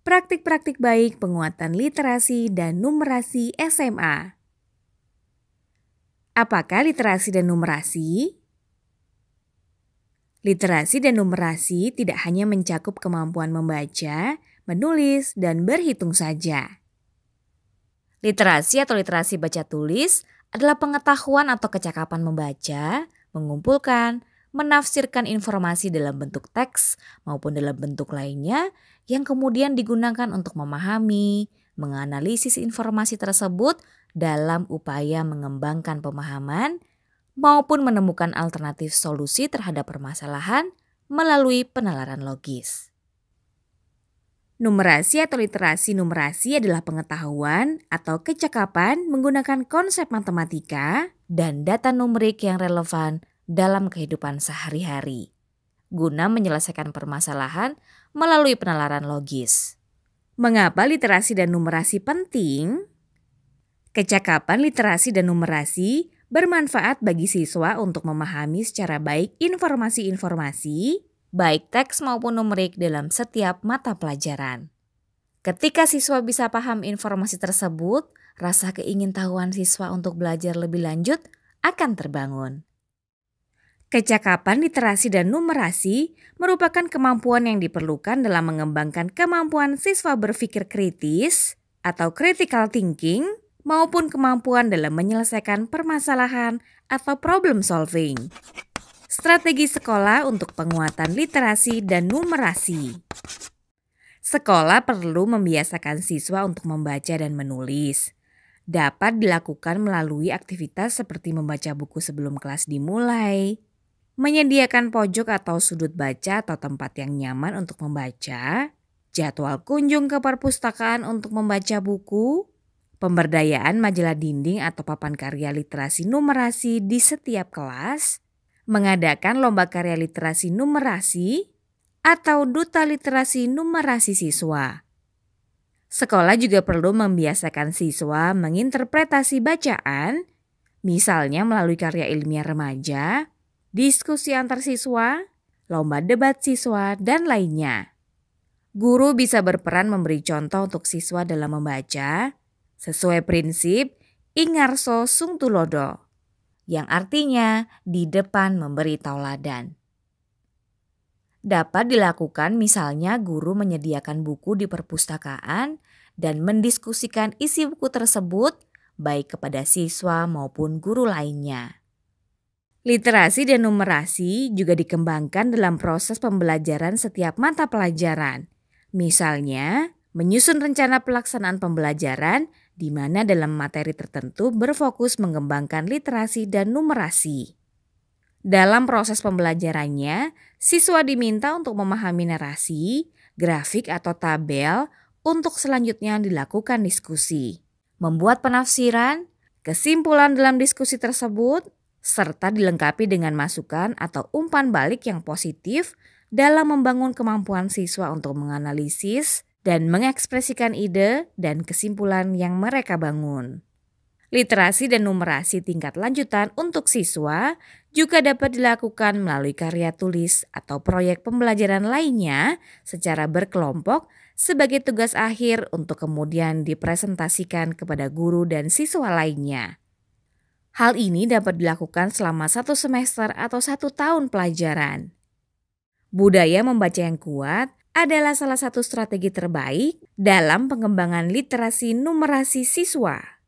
Praktik-praktik baik penguatan literasi dan numerasi SMA. Apakah literasi dan numerasi? Literasi dan numerasi tidak hanya mencakup kemampuan membaca, menulis, dan berhitung saja. Literasi atau literasi baca tulis adalah pengetahuan atau kecakapan membaca, mengumpulkan, menafsirkan informasi dalam bentuk teks maupun dalam bentuk lainnya yang kemudian digunakan untuk memahami, menganalisis informasi tersebut dalam upaya mengembangkan pemahaman maupun menemukan alternatif solusi terhadap permasalahan melalui penalaran logis. Numerasi atau literasi numerasi adalah pengetahuan atau kecakapan menggunakan konsep matematika dan data numerik yang relevan dalam kehidupan sehari-hari, guna menyelesaikan permasalahan melalui penalaran logis. Mengapa literasi dan numerasi penting? Kecakapan literasi dan numerasi bermanfaat bagi siswa untuk memahami secara baik informasi-informasi, baik teks maupun numerik dalam setiap mata pelajaran. Ketika siswa bisa paham informasi tersebut, rasa keingintahuan siswa untuk belajar lebih lanjut akan terbangun. Kecakapan literasi dan numerasi merupakan kemampuan yang diperlukan dalam mengembangkan kemampuan siswa berpikir kritis atau critical thinking maupun kemampuan dalam menyelesaikan permasalahan atau problem solving. Strategi sekolah untuk penguatan literasi dan numerasi. Sekolah perlu membiasakan siswa untuk membaca dan menulis. Dapat dilakukan melalui aktivitas seperti membaca buku sebelum kelas dimulai, menyediakan pojok atau sudut baca atau tempat yang nyaman untuk membaca, jadwal kunjung ke perpustakaan untuk membaca buku, pemberdayaan majalah dinding atau papan karya literasi numerasi di setiap kelas, mengadakan lomba karya literasi numerasi, atau duta literasi numerasi siswa. Sekolah juga perlu membiasakan siswa menginterpretasi bacaan, misalnya melalui karya ilmiah remaja, diskusi antar siswa, lomba debat siswa, dan lainnya. Guru bisa berperan memberi contoh untuk siswa dalam membaca, sesuai prinsip Ingarso Sung Tulodo, yang artinya di depan memberi tauladan. Dapat dilakukan misalnya guru menyediakan buku di perpustakaan dan mendiskusikan isi buku tersebut baik kepada siswa maupun guru lainnya. Literasi dan numerasi juga dikembangkan dalam proses pembelajaran setiap mata pelajaran. Misalnya, menyusun rencana pelaksanaan pembelajaran di mana dalam materi tertentu berfokus mengembangkan literasi dan numerasi. Dalam proses pembelajarannya, siswa diminta untuk memahami narasi, grafik atau tabel untuk selanjutnya dilakukan diskusi, membuat penafsiran, kesimpulan dalam diskusi tersebut, serta dilengkapi dengan masukan atau umpan balik yang positif dalam membangun kemampuan siswa untuk menganalisis dan mengekspresikan ide dan kesimpulan yang mereka bangun. Literasi dan numerasi tingkat lanjutan untuk siswa juga dapat dilakukan melalui karya tulis atau proyek pembelajaran lainnya secara berkelompok sebagai tugas akhir untuk kemudian dipresentasikan kepada guru dan siswa lainnya. Hal ini dapat dilakukan selama 1 semester atau 1 tahun pelajaran. Budaya membaca yang kuat adalah salah satu strategi terbaik dalam pengembangan literasi numerasi siswa.